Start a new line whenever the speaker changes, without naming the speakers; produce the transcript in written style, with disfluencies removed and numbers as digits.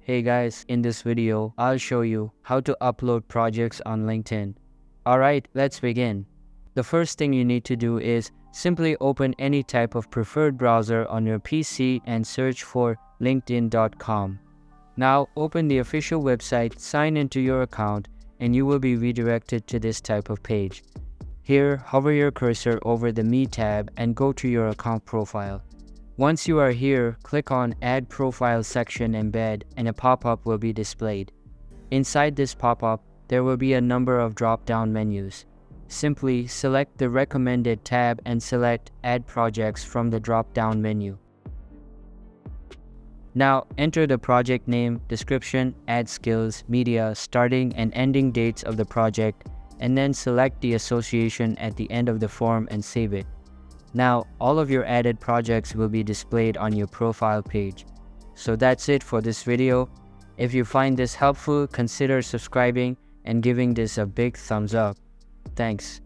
Hey guys, in this video, I'll show you how to upload projects on LinkedIn. Alright, let's begin. The first thing you need to do is simply open any type of preferred browser on your PC and search for linkedin.com. Now open the official website, sign into your account, and you will be redirected to this type of page. Here, hover your cursor over the Me tab and go to your account profile. Once you are here, click on Add Profile section Embed and a pop-up will be displayed. Inside this pop-up, there will be a number of drop-down menus. Simply select the recommended tab and select Add Projects from the drop-down menu. Now enter the project name, description, add skills, media, starting and ending dates of the project, and then select the association at the end of the form and save it. Now, all of your added projects will be displayed on your profile page. So that's it for this video. If you find this helpful, consider subscribing and giving this a big thumbs up. Thanks.